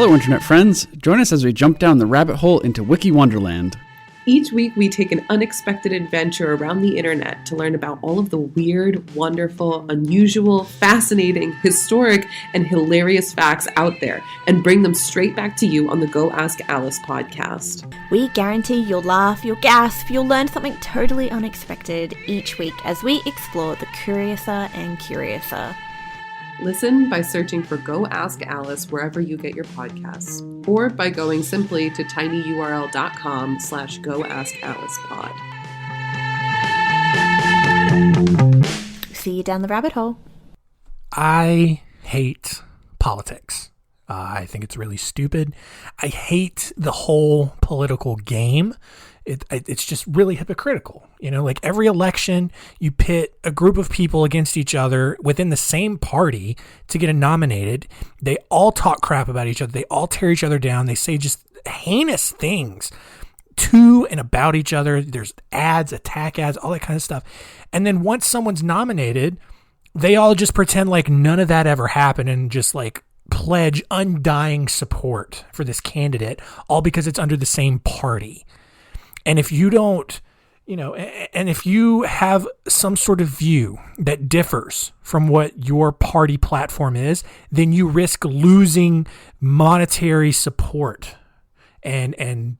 Hello, Internet friends. Join us as we jump down the rabbit hole into Wiki Wonderland. Each week, we take an unexpected adventure around the internet to learn about all of the weird, wonderful, unusual, fascinating, historic, and hilarious facts out there and bring them straight back to you on the Go Ask Alice podcast. We guarantee you'll laugh, you'll gasp, you'll learn something totally unexpected each week as we explore the curiouser and curiouser. Listen by searching for Go Ask Alice wherever you get your podcasts, or by going simply to tinyurl.com/goaskalicepod. See you down the rabbit hole. I hate politics. I think it's really stupid. I hate the whole political game. It's just really hypocritical. You know, like every election, you pit a group of people against each other within the same party to get nominated. They all talk crap about each other. They all tear each other down. They say just heinous things to and about each other. There's ads, attack ads, all that kind of stuff. And then once someone's nominated, they all just pretend like none of that ever happened and just like pledge undying support for this candidate, all because it's under the same party. And if you don't, and if you have some sort of view that differs from what your party platform is, then you risk losing monetary support and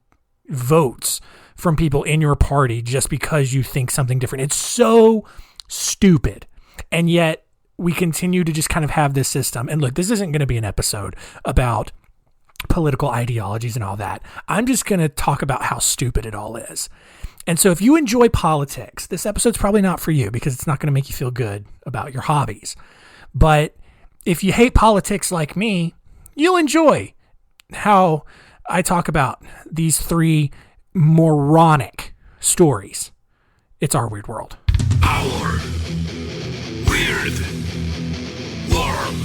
votes from people in your party just because you think something different. It's so stupid. And yet we continue to just kind of have this system. And look, this isn't going to be an episode about political ideologies and all that. I'm just going to talk about how stupid it all is. And so if you enjoy politics, this episode's probably not for you because it's not going to make you feel good about your hobbies. But if you hate politics like me, you'll enjoy how I talk about these three moronic stories. It's Our Weird World. Our Weird World.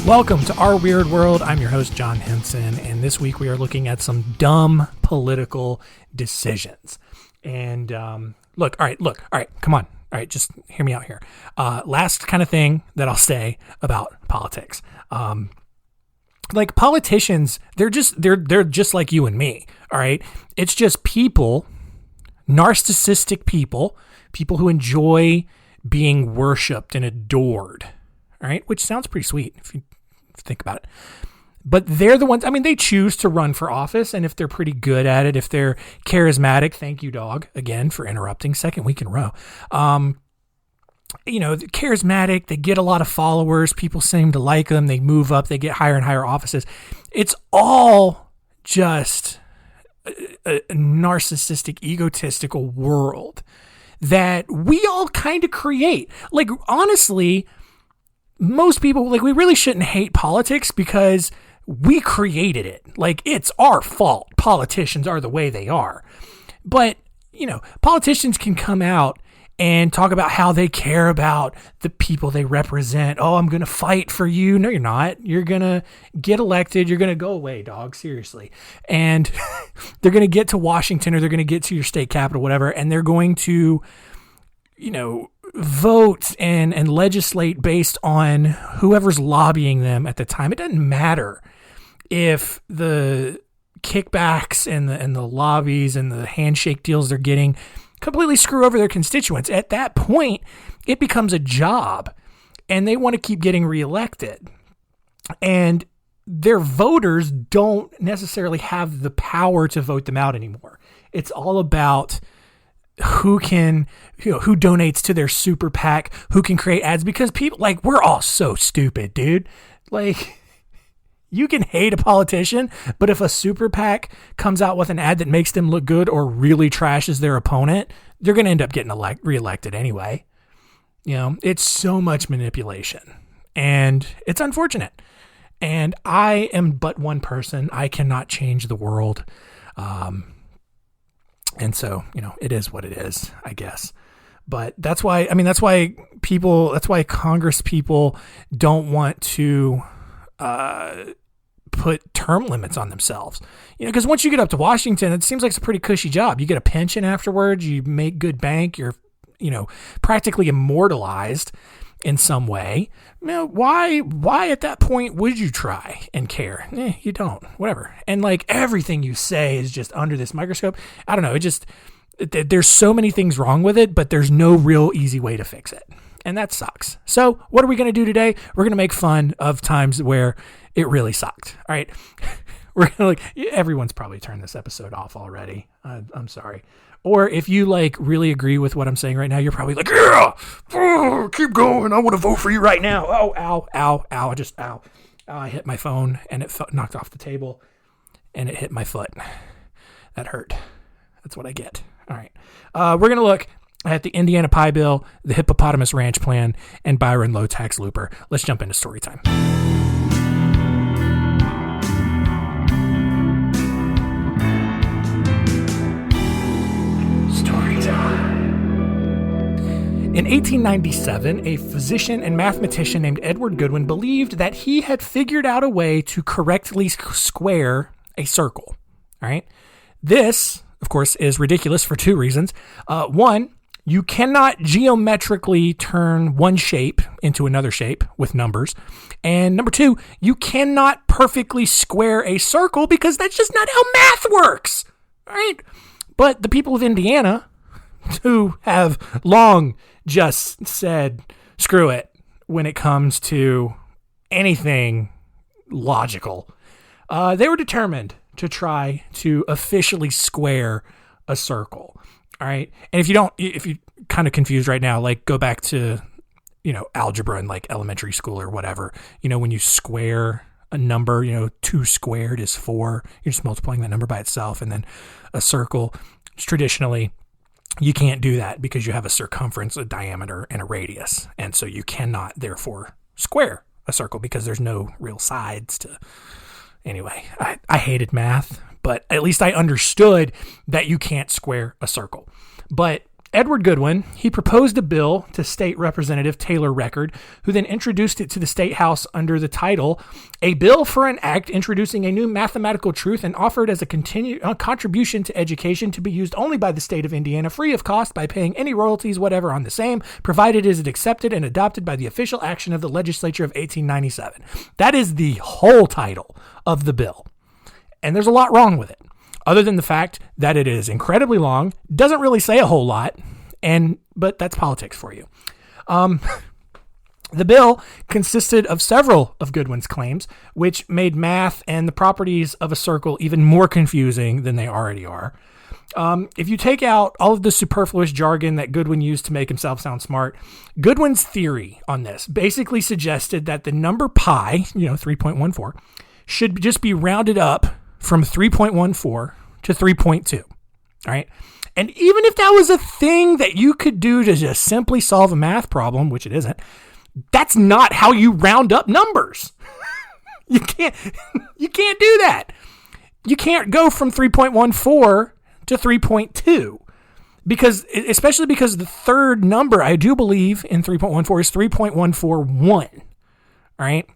Welcome to Our Weird World. I'm your host, John Henson, and this week we are looking at some dumb political decisions. And look, all right, come on. All right, just hear me out here. Last kind of thing that I'll say about politics. Like politicians, they're just like you and me, all right? It's just people, narcissistic people who enjoy being worshipped and adored, all right? Which sounds pretty sweet if you think about it. But they're the ones, they choose to run for office, and if they're pretty good at it, if they're charismatic, thank you, dog, again, for interrupting, second week in a row. Charismatic, they get a lot of followers, people seem to like them, they move up, they get higher and higher offices. It's all just a narcissistic, egotistical world that we all kind of create. Like, honestly, most people, like, we really shouldn't hate politics because we created it. Like, it's our fault. Politicians are the way they are. But, politicians can come out and talk about how they care about the people they represent. Oh, I'm going to fight for you. No, you're not. You're going to get elected. You're going to go away, dog. Seriously. And they're going to get to Washington, or they're going to get to your state capital, whatever. And they're going to, vote and legislate based on whoever's lobbying them at the time. It doesn't matter if the kickbacks and the lobbies and the handshake deals they're getting completely screw over their constituents. At that point, it becomes a job, and they want to keep getting reelected. And their voters don't necessarily have the power to vote them out anymore. It's all about who donates to their super PAC, who can create ads, because people, like, we're all so stupid, dude. Like, you can hate a politician, but if a super PAC comes out with an ad that makes them look good or really trashes their opponent, they're going to end up getting reelected anyway. It's so much manipulation, and it's unfortunate. And I am but one person. I cannot change the world. And so, it is what it is, I guess. But that's why Congress people don't want to put term limits on themselves. Because once you get up to Washington, it seems like it's a pretty cushy job. You get a pension afterwards, you make good bank, you're practically immortalized in some way, why at that point would you try and care? You don't, whatever. And like everything you say is just under this microscope. I don't know. There's so many things wrong with it, but there's no real easy way to fix it. And that sucks. So what are we going to do today? We're going to make fun of times where it really sucked. All right. We're going to everyone's probably turned this episode off already. I'm sorry. Or if you really agree with what I'm saying right now, you're probably like, yeah, keep going. I want to vote for you right now. Oh, ow, ow, ow. Ow. I hit my phone and it knocked off the table and it hit my foot. That hurt. That's what I get. All right. We're going to look at the Indiana Pie Bill, the Hippopotamus Ranch Plan, and Byron Low Tax Looper. Let's jump into story time. In 1897, a physician and mathematician named Edward Goodwin believed that he had figured out a way to correctly square a circle. All right. This, of course, is ridiculous for two reasons. One, you cannot geometrically turn one shape into another shape with numbers. And number two, you cannot perfectly square a circle because that's just not how math works. All right. But the people of Indiana, who have long just said, screw it, when it comes to anything logical, they were determined to try to officially square a circle. All right. And if you're kind of confused right now, go back to, algebra in elementary school or whatever, when you square a number, 2 squared is 4, you're just multiplying that number by itself. And then a circle, traditionally, you can't do that because you have a circumference, a diameter, and a radius. And so you cannot, therefore, square a circle because there's no real sides to... Anyway, I hated math, but at least I understood that you can't square a circle. But Edward Goodwin, he proposed a bill to State Representative Taylor Record, who then introduced it to the State House under the title, A Bill for an Act Introducing a New Mathematical Truth and Offered as a Contribution to Education to be used only by the state of Indiana free of cost by paying any royalties whatever on the same, provided is it accepted and adopted by the official action of the legislature of 1897. That is the whole title of the bill. And there's a lot wrong with it, other than the fact that it is incredibly long, doesn't really say a whole lot, but that's politics for you. The bill consisted of several of Goodwin's claims, which made math and the properties of a circle even more confusing than they already are. If you take out all of the superfluous jargon that Goodwin used to make himself sound smart, Goodwin's theory on this basically suggested that the number pi, 3.14, should just be rounded up from 3.14 to 3.2. All right. And even if that was a thing that you could do to just simply solve a math problem, which it isn't, that's not how you round up numbers. You can't do that. You can't go from 3.14 to 3.2 especially because the third number I do believe in 3.14 is 3.141. All right.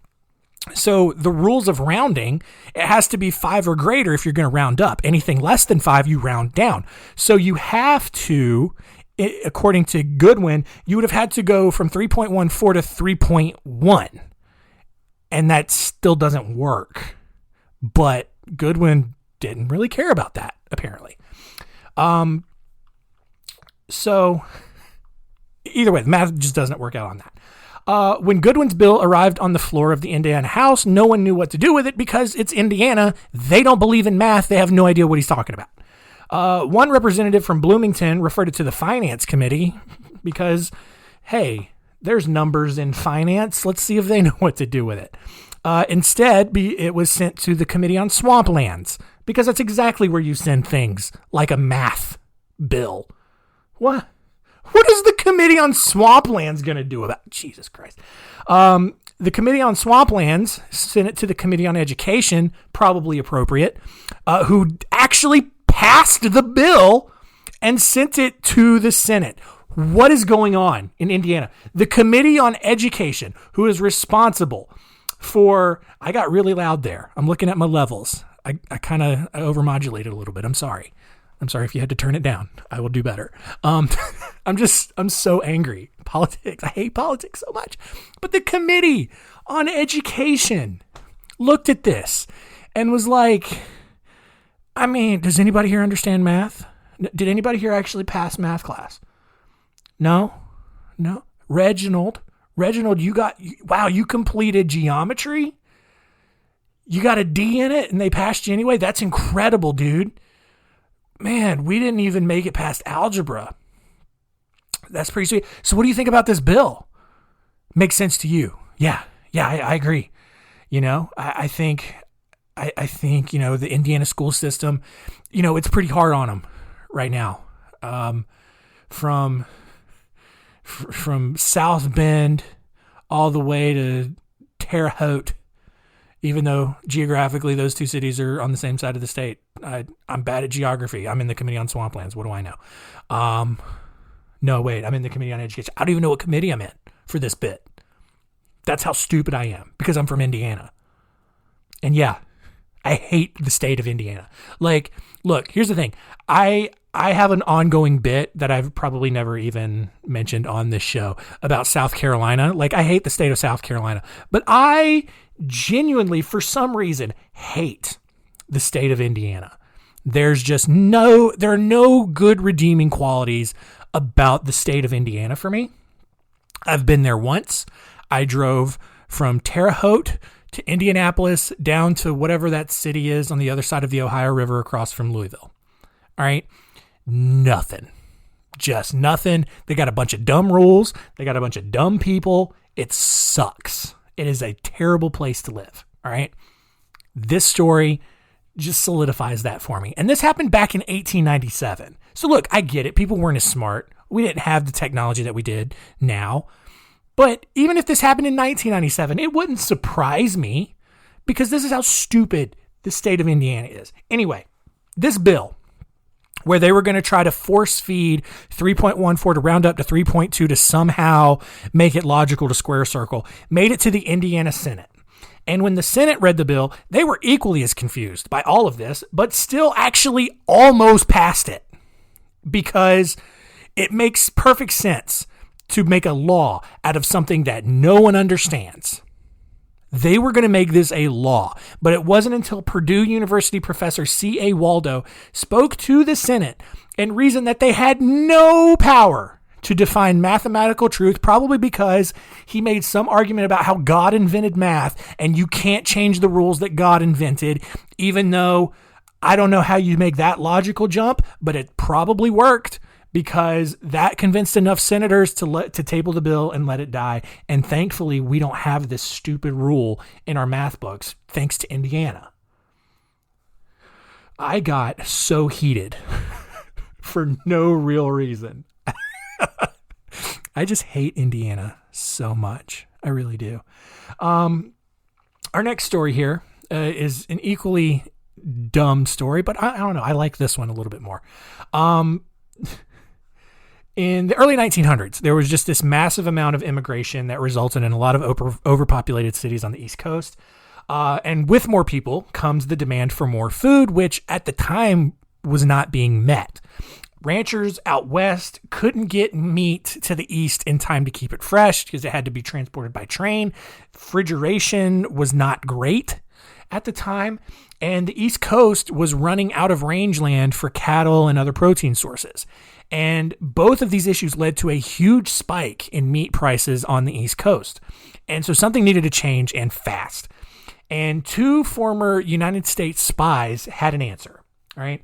So the rules of rounding, it has to be 5 or greater if you're going to round up. Anything less than 5, you round down. So you have to, according to Goodwin, you would have had to go from 3.14 to 3.1. And that still doesn't work. But Goodwin didn't really care about that, apparently. So either way, the math just doesn't work out on that. When Goodwin's bill arrived on the floor of the Indiana House, no one knew what to do with it because it's Indiana. They don't believe in math. They have no idea what he's talking about. One representative from Bloomington referred it to the Finance Committee because, hey, there's numbers in finance. Let's see if they know what to do with it. Instead, it was sent to the Committee on Swamplands because that's exactly where you send things like a math bill. What is the Committee on Swamplands going to do about Jesus Christ? The Committee on Swamplands sent it to the Committee on Education, probably appropriate, who actually passed the bill and sent it to the Senate. What is going on in Indiana? The Committee on Education, who is responsible for... I got really loud there. I'm looking at my levels. I kind of overmodulated a little bit. I'm sorry. I'm sorry if you had to turn it down. I will do better. I'm so angry. Politics. I hate politics so much. But the Committee on Education looked at this and was like, I mean, does anybody here understand math? Did anybody here actually pass math class? No. Reginald, you completed geometry? You got a D in it and they passed you anyway? That's incredible, dude. Man, we didn't even make it past algebra. That's pretty sweet. So what do you think about this bill? Makes sense to you? Yeah, I agree. I think, the Indiana school system, it's pretty hard on them right now. From South Bend all the way to Terre Haute, even though geographically those two cities are on the same side of the state. I'm bad at geography. I'm in the Committee on Swamplands. What do I know? No, wait, I'm in the Committee on Education. I don't even know what committee I'm in for this bit. That's how stupid I am because I'm from Indiana. And yeah, I hate the state of Indiana. Like, look, here's the thing. I have an ongoing bit that I've probably never even mentioned on this show about South Carolina. Like, I hate the state of South Carolina, but I genuinely, for some reason, hate the state of Indiana. There are no good redeeming qualities about the state of Indiana for me. I've been there once. I drove from Terre Haute to Indianapolis down to whatever that city is on the other side of the Ohio River across from Louisville. All right. Nothing. Just nothing. They got a bunch of dumb rules. They got a bunch of dumb people. It sucks. It is a terrible place to live. All right. This story just solidifies that for me. And this happened back in 1897. So look, I get it. People weren't as smart. We didn't have the technology that we did now. But even if this happened in 1997, it wouldn't surprise me because this is how stupid the state of Indiana is. Anyway, this bill where they were going to try to force feed 3.14 to round up to 3.2 to somehow make it logical to square circle, made it to the Indiana Senate. And when the Senate read the bill, they were equally as confused by all of this, but still actually almost passed it because it makes perfect sense to make a law out of something that no one understands. They were going to make this a law, but it wasn't until Purdue University professor C.A. Waldo spoke to the Senate and reasoned that they had no power to define mathematical truth, probably because he made some argument about how God invented math and you can't change the rules that God invented, even though I don't know how you make that logical jump, but it probably worked. Because that convinced enough senators to table the bill and let it die. And thankfully, we don't have this stupid rule in our math books, thanks to Indiana. I got so heated for no real reason. I just hate Indiana so much. I really do. Our next story here is an equally dumb story, but I don't know. I like this one a little bit more. In the early 1900s, there was just this massive amount of immigration that resulted in a lot of overpopulated cities on the East Coast. And with more people comes the demand for more food, which at the time was not being met. Ranchers out west couldn't get meat to the east in time to keep it fresh because it had to be transported by train. Refrigeration was not great at the time, and the East Coast was running out of rangeland for cattle and other protein sources. And both of these issues led to a huge spike in meat prices on the East Coast. And so something needed to change, and fast. And two former United States spies had an answer. All right.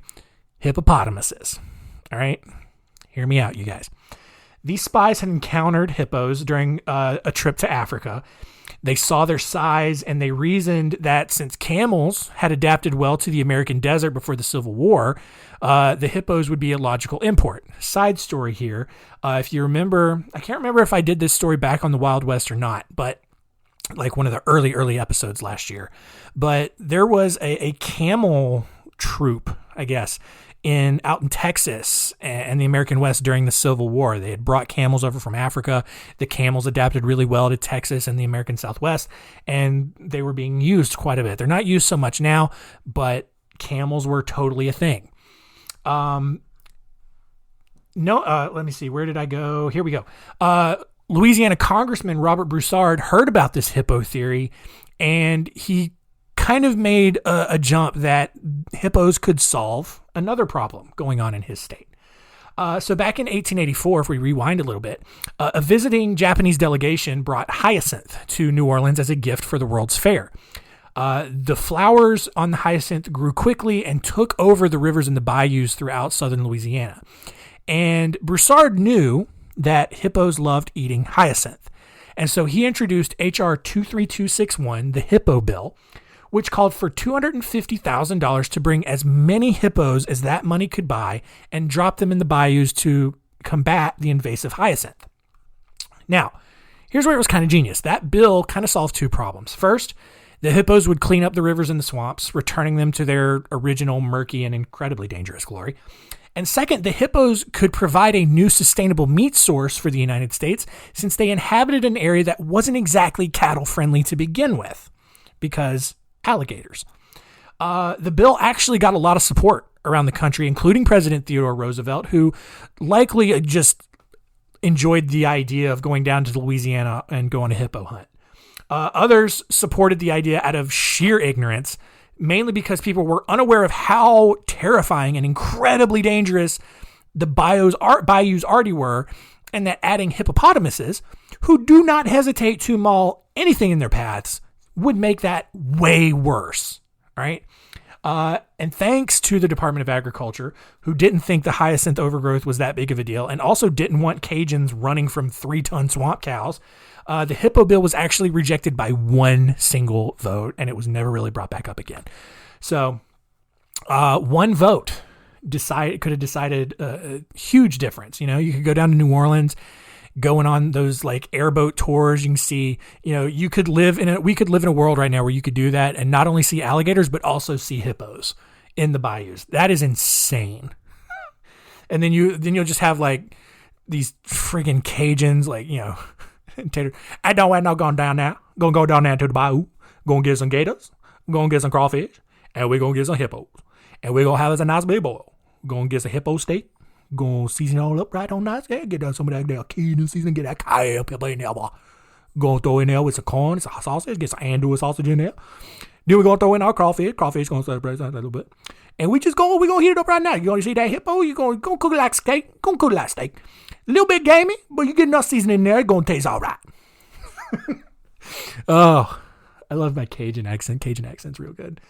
Hippopotamuses. All right. Hear me out, you guys. These spies had encountered hippos during a trip to Africa. They saw their size, and they reasoned that since camels had adapted well to the American desert before the Civil War, the hippos would be a logical import. Side story here. If you remember, I can't remember if I did this story back on the Wild West or not, but like one of the early episodes last year. But there was a camel troop, I guess, out in Texas and the American West during the Civil War. They had brought camels over from Africa. The camels adapted really well to Texas and the American Southwest, and they were being used quite a bit. They're not used so much now, but camels were totally a thing. Let me see. Where did I go? Here we go. Louisiana Congressman Robert Broussard heard about this hippo theory, and he kind of made a jump that hippos could solve another problem going on in his state. So back in 1884, if we rewind a little bit, a visiting Japanese delegation brought hyacinth to New Orleans as a gift for the World's Fair. The flowers on the hyacinth grew quickly and took over the rivers and the bayous throughout southern Louisiana. And Broussard knew that hippos loved eating hyacinth. And so he introduced H.R. 23261, the Hippo Bill, which called for $250,000 to bring as many hippos as that money could buy and drop them in the bayous to combat the invasive hyacinth. Now, here's where it was kind of genius. That bill kind of solved two problems. First, the hippos would clean up the rivers and the swamps, returning them to their original murky and incredibly dangerous glory. And second, the hippos could provide a new sustainable meat source for the United States since they inhabited an area that wasn't exactly cattle friendly to begin with, because alligators. The bill actually got a lot of support around the country, including President Theodore Roosevelt, who likely just enjoyed the idea of going down to Louisiana and go on a hippo hunt. Others supported the idea out of sheer ignorance, mainly because people were unaware of how terrifying and incredibly dangerous the bayous already were, and that adding hippopotamuses, who do not hesitate to maul anything in their paths, would make that way worse. All right. And thanks to the Department of Agriculture, who didn't think the hyacinth overgrowth was that big of a deal and also didn't want Cajuns running from 3-ton swamp cows, the Hippo Bill was actually rejected by one single vote, and it was never really brought back up again. So one vote could have decided a huge difference. You know, you could go down to New Orleans, going on those like airboat tours. You can see, you know, we could live in a world right now where you could do that and not only see alligators, but also see hippos in the bayous. That is insane. And then you'll just have like these friggin' Cajuns, like, you know, I don't want no going down there. Gonna go down there to the bayou. Gonna get some gators. Gonna get some crawfish. And we're gonna get some hippos. And we're gonna have us a nice big boil. Gonna get some hippo steak. Gonna season it all up right on nice. Yeah, get some of that there Cajun season. Get that cayenne pepper in there, boy. Gonna throw in there with some corn, some sausage. Get some andouille sausage in there. Then we're gonna throw in our crawfish. Crawfish gonna celebrate that a little bit. And we're gonna heat it up right now. You gonna see that hippo? You gonna cook it like steak. Gonna cook it like steak. A little bit gamey, but you get enough seasoning in there, it's gonna taste all right. Oh, I love my Cajun accent. Cajun accent's real good.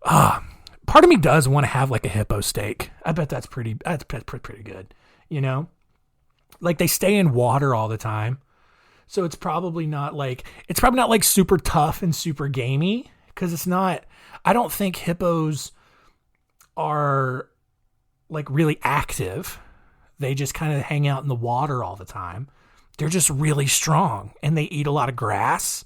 Part of me does want to have like a hippo steak. I bet that's pretty good. You know, like they stay in water all the time, so it's probably not like super tough and super gamey, because it's not. I don't think hippos are like really active. They just kind of hang out in the water all the time. They're just really strong, and they eat a lot of grass.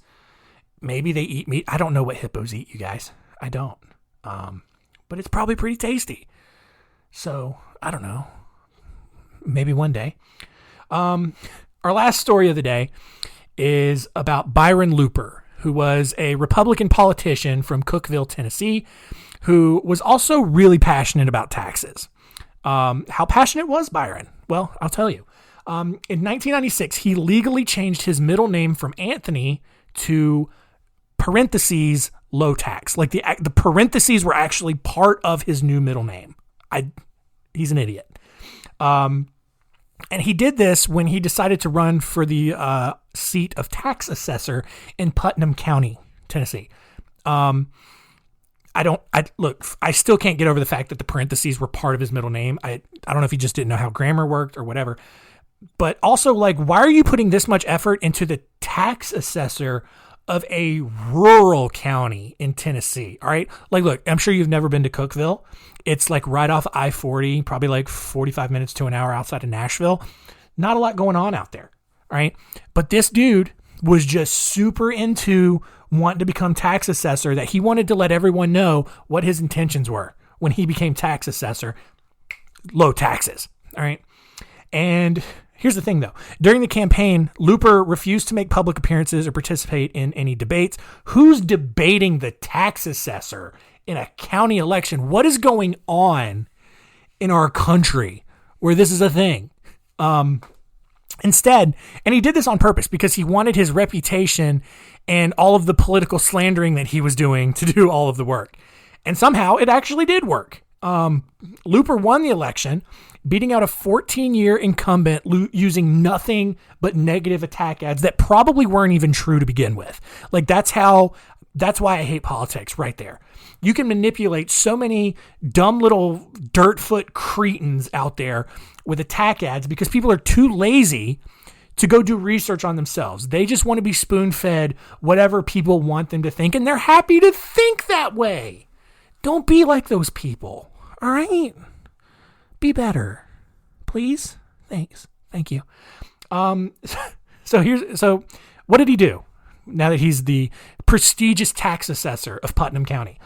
Maybe they eat meat. I don't know what hippos eat, you guys. I don't. But it's probably pretty tasty. So, I don't know. Maybe one day. Our last story of the day is about Byron Looper, who was a Republican politician from Cookeville, Tennessee, who was also really passionate about taxes. How passionate was Byron? Well, I'll tell you. In 1996, he legally changed his middle name from Anthony to parentheses low tax. Like the parentheses were actually part of his new middle name. He's an idiot. And he did this when he decided to run for the seat of tax assessor in Putnam County, Tennessee. I still can't get over the fact that the parentheses were part of his middle name. I don't know if he just didn't know how grammar worked or whatever. But also, like, why are you putting this much effort into the tax assessor of a rural county in Tennessee? All right. Like, look, I'm sure you've never been to Cookeville. It's like right off I-40, probably like 45 minutes to an hour outside of Nashville. Not a lot going on out there. All right. But this dude was just super into wanting to become tax assessor, that he wanted to let everyone know what his intentions were when he became tax assessor. Low taxes. All right. And here's the thing, though. During the campaign, Looper refused to make public appearances or participate in any debates. Who's debating the tax assessor in a county election? What is going on in our country where this is a thing. Instead, and he did this on purpose because he wanted his reputation and all of the political slandering that he was doing to do all of the work. And somehow it actually did work. Looper won the election, beating out a 14-year incumbent using nothing but negative attack ads that probably weren't even true to begin with. Like, that's why I hate politics right there. You can manipulate so many dumb little dirtfoot cretins out there with attack ads because people are too lazy to go do research on themselves. They just want to be spoon-fed whatever people want them to think, and they're happy to think that way. Don't be like those people, all right? Be better, please. Thanks. Thank you. So what did he do now that he's the prestigious tax assessor of Putnam County?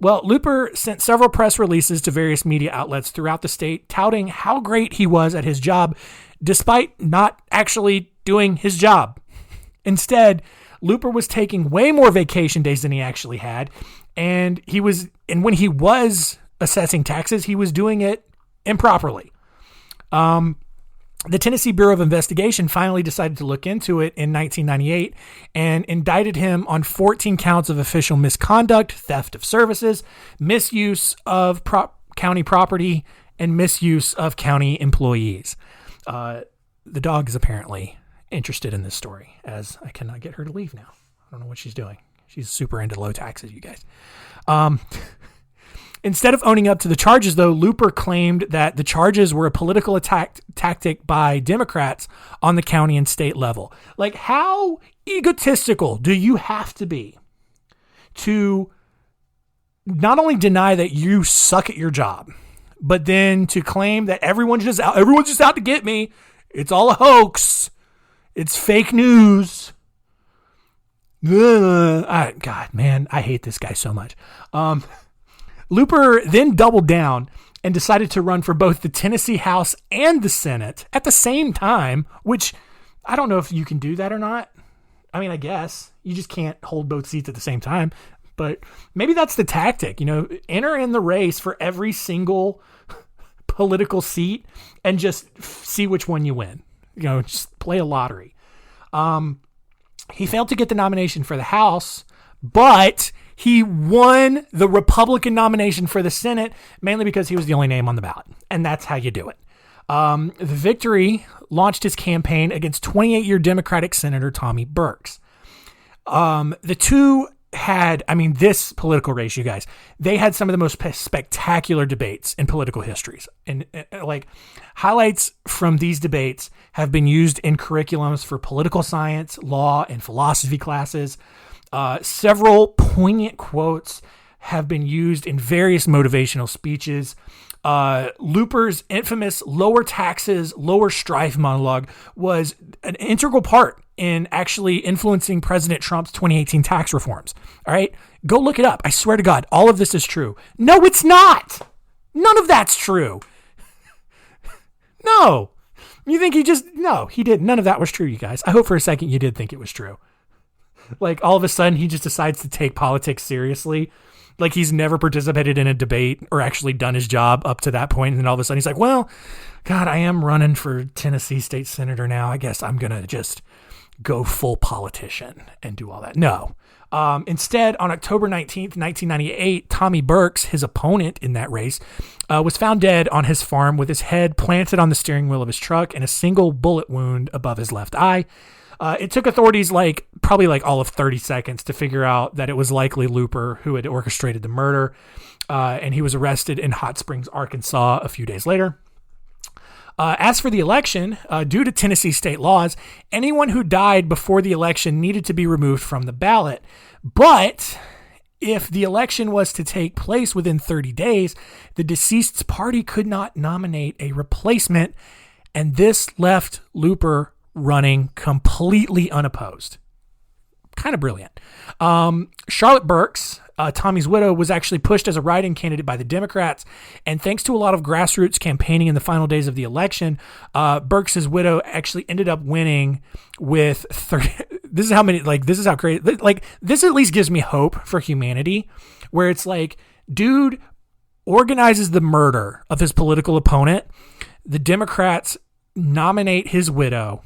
Well, Looper sent several press releases to various media outlets throughout the state touting how great he was at his job, despite not actually doing his job. Instead, Looper was taking way more vacation days than he actually had, and when he was assessing taxes, he was doing it improperly. The Tennessee Bureau of Investigation finally decided to look into it in 1998 and indicted him on 14 counts of official misconduct, theft of services, misuse of county property, and misuse of county employees. The dog is apparently interested in this story, as I cannot get her to leave now. I don't know what she's doing. She's super into low taxes, you guys. Instead of owning up to the charges, though, Looper claimed that the charges were a political tactic by Democrats on the county and state level. Like, how egotistical do you have to be to not only deny that you suck at your job, but then to claim that everyone's just out to get me. It's all a hoax. It's fake news. God, man, I hate this guy so much. Looper then doubled down and decided to run for both the Tennessee House and the Senate at the same time, which I don't know if you can do that or not. I mean, I guess you just can't hold both seats at the same time, but maybe that's the tactic, enter in the race for every single political seat and just see which one you win, just play a lottery. He failed to get the nomination for the House, but he won the Republican nomination for the Senate, mainly because he was the only name on the ballot. And that's how you do it. The victory launched his campaign against 28-year Democratic Senator Tommy Burks. The two had, this political race, you guys, they had some of the most spectacular debates in political histories. And highlights from these debates have been used in curriculums for political science, law, and philosophy classes. Several poignant quotes have been used in various motivational speeches. Looper's infamous lower taxes, lower strife monologue was an integral part in actually influencing President Trump's 2018 tax reforms. All right, go look it up. I swear to God, all of this is true. No, it's not. None of that's true. No, you think no, he did. None of that was true, you guys. I hope for a second you did think it was true. Like, all of a sudden, he just decides to take politics seriously. Like, he's never participated in a debate or actually done his job up to that point. And then all of a sudden, he's like, well, God, I am running for Tennessee state senator now. I guess I'm going to just go full politician and do all that. No. Instead, on October 19th, 1998, Tommy Burks, his opponent in that race, was found dead on his farm with his head planted on the steering wheel of his truck and a single bullet wound above his left eye. It took authorities probably all of 30 seconds to figure out that it was likely Looper who had orchestrated the murder, and he was arrested in Hot Springs, Arkansas a few days later. As for the election, due to Tennessee state laws, anyone who died before the election needed to be removed from the ballot. But if the election was to take place within 30 days, the deceased's party could not nominate a replacement, and this left Looper running completely unopposed. Kind of brilliant. Charlotte Burks, Tommy's widow, was actually pushed as a write-in candidate by the Democrats, and thanks to a lot of grassroots campaigning in the final days of the election, Burks' widow actually ended up winning with 30. This is how many, this is how crazy, this at least gives me hope for humanity, where it's like, dude organizes the murder of his political opponent. The Democrats nominate his widow,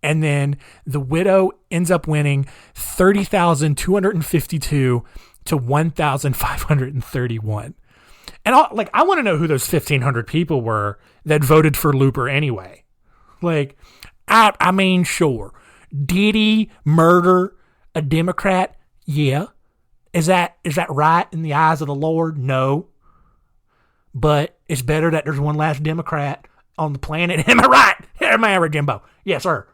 and then the widow ends up winning 30,252 to 1,531. And I want to know who those 1,500 people were that voted for Looper anyway. Like, I mean, sure. Did he murder a Democrat? Yeah. Is that right in the eyes of the Lord? No. But it's better that there's one last Democrat on the planet. Am I right? Am I right, Jimbo? Yes, sir.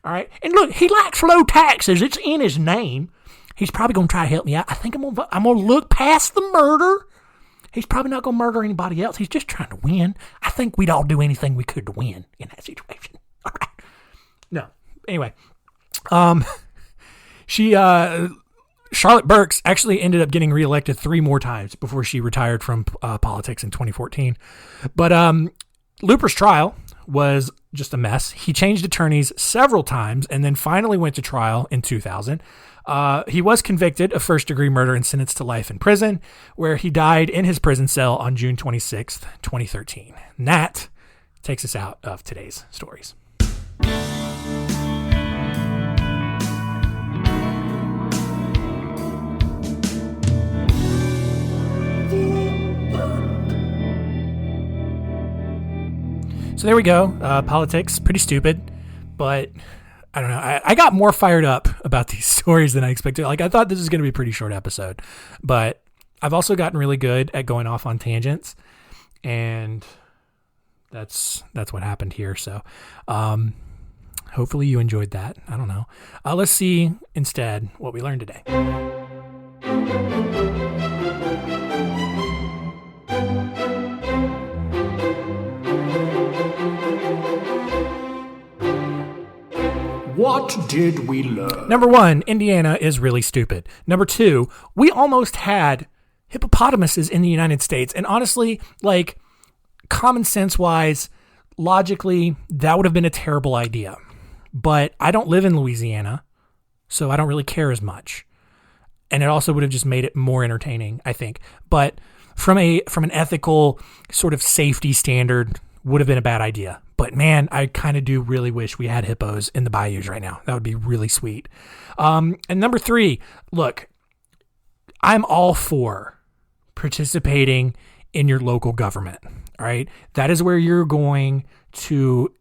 All right. And look, he likes low taxes. It's in his name. He's probably going to try to help me out. I think I'm going to look past the murder. He's probably not going to murder anybody else. He's just trying to win. I think we'd all do anything we could to win in that situation. All right. No. Anyway. Charlotte Burks actually ended up getting reelected 3 more times before she retired from politics in 2014. But Looper's trial was just a mess. He changed attorneys several times and then finally went to trial in 2000. He was convicted of first-degree murder and sentenced to life in prison, where he died in his prison cell on June 26th, 2013. And that takes us out of today's stories. So there we go. Politics, pretty stupid, but I don't know. I got more fired up about these stories than I expected. Like, I thought this was going to be a pretty short episode, but I've also gotten really good at going off on tangents, and that's what happened here. So hopefully you enjoyed that. I don't know. Let's see instead what we learned today. What did we learn? Number 1, Indiana is really stupid. Number 2, we almost had hippopotamuses in the United States. And honestly, like, common sense wise, logically, that would have been a terrible idea. But I don't live in Louisiana, so I don't really care as much. And it also would have just made it more entertaining, I think. But from an ethical sort of safety standard, would have been a bad idea. But man, I kind of do really wish we had hippos in the bayous right now. That would be really sweet. And number 3, look, I'm all for participating in your local government. All right. That is where you're going to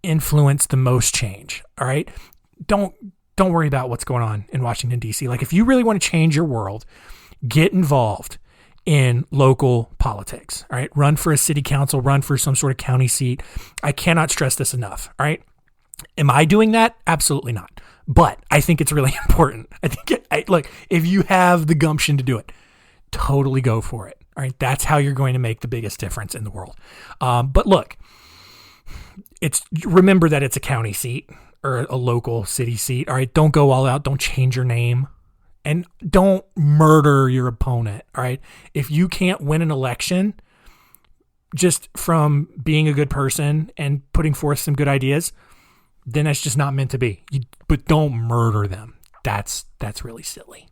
influence the most change. All right. Don't worry about what's going on in Washington, D.C. Like, if you really want to change your world, get involved in local politics. All right. Run for a city council, run for some sort of county seat. I cannot stress this enough. All right. Am I doing that? Absolutely not. But I think it's really important. I think look, if you have the gumption to do it, totally go for it. All right. That's how you're going to make the biggest difference in the world. But look, remember that it's a county seat or a local city seat. All right. Don't go all out. Don't change your name. And don't murder your opponent, all right? If you can't win an election just from being a good person and putting forth some good ideas, then that's just not meant to be. But don't murder them. That's really silly.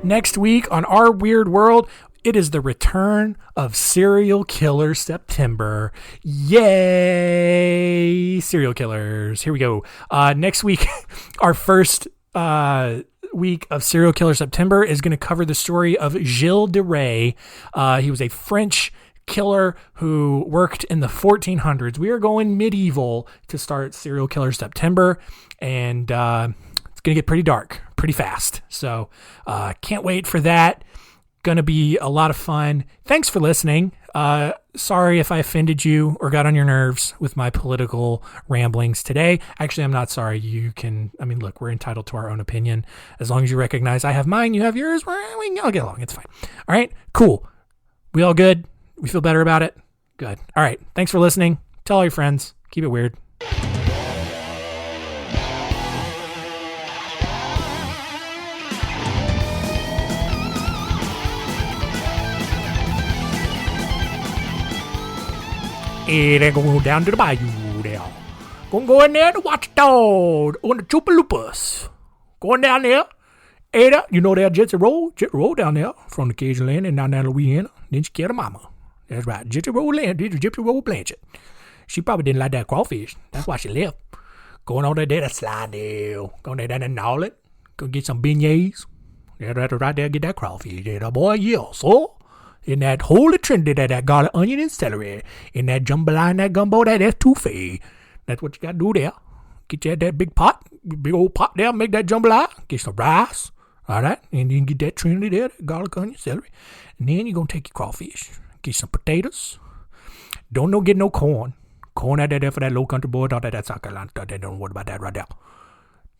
Next week on Our Weird World, it is the return of Serial Killer September. Yay! Serial killers. Here we go. Next week, our first week of Serial Killer September is going to cover the story of Gilles de Rais. He was a French killer who worked in the 1400s. We are going medieval to start Serial Killer September, and it's going to get pretty dark pretty fast. So can't wait for that. Going to be a lot of fun. Thanks for listening. Sorry if I offended you or got on your nerves with my political ramblings today. Actually, I'm not sorry. Look, we're entitled to our own opinion. As long as you recognize I have mine, you have yours, we can all get along. It's fine. All right, cool. We all good? We feel better about it? Good. All right. Thanks for listening. Tell all your friends. Keep it weird. Hey, they're going to go down to the bayou there. Gonna go in there to watch the dog on the Chupa Loopas. Going down there. Hey, there, you know that Jitsi Roll down there from the Cajun land and down there in Louisiana. Then she killed her mama. That's right. Jitsi Roll Blanchard. She probably didn't like that crawfish. That's why she left. Going on there to Slidell. Going there down in Nowlet. Go get some beignets. Yeah, right there, get that crawfish. Yeah, boy, yeah, so. In that holy trinity, that garlic, onion, and celery. In that jambalaya and that gumbo, that's etouffee. That's what you got to do there. Get you that big pot, big old pot there, make that jambalaya. Get some rice, all right? And then get that trinity there, that garlic, onion, celery. And then you're going to take your crawfish. Get some potatoes. Don't get no corn. Corn out there for that low country boy, all that South Carolina stuff. They don't worry about that right there.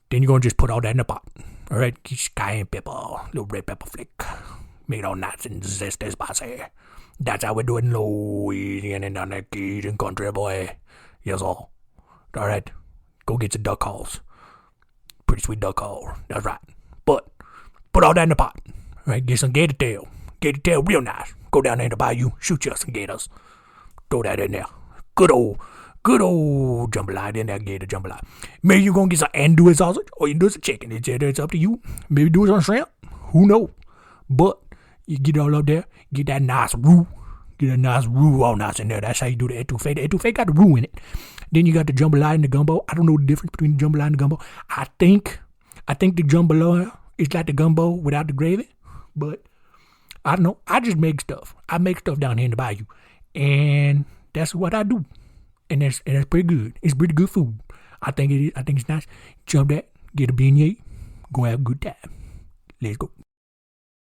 Then you're going to just put all that in the pot. All right? Get your cayenne pepper, little red pepper flake. Make it all nice and zesty spicy. That's how we do it in Louisiana and down that Cajun country, boy. Yes, all. All right. Go get your duck calls. Pretty sweet duck call. That's right. But put all that in the pot. All right? Get some gator tail. Gator tail real nice. Go down there in the bayou. Shoot you some gators. Throw that in there. Good old jambalaya in that gator jambalaya. Maybe you're going to get some andouille sausage or you can do some chicken. It's up to you. Maybe do it on shrimp. Who knows? But you get all up there, get that nice roux. Get a nice roux all nice in there. That's how you do the etouffee. The etouffee got the roux in it. Then you got the jambalaya and the gumbo. I don't know the difference between the jambalaya and the gumbo. I think the jambalaya is like the gumbo without the gravy. But I don't know. I just make stuff. I make stuff down here in the bayou. And that's what I do. And that's pretty good. It's pretty good food. I think it is. I think it's nice. Jump that. Get a beignet. Go have a good time. Let's go.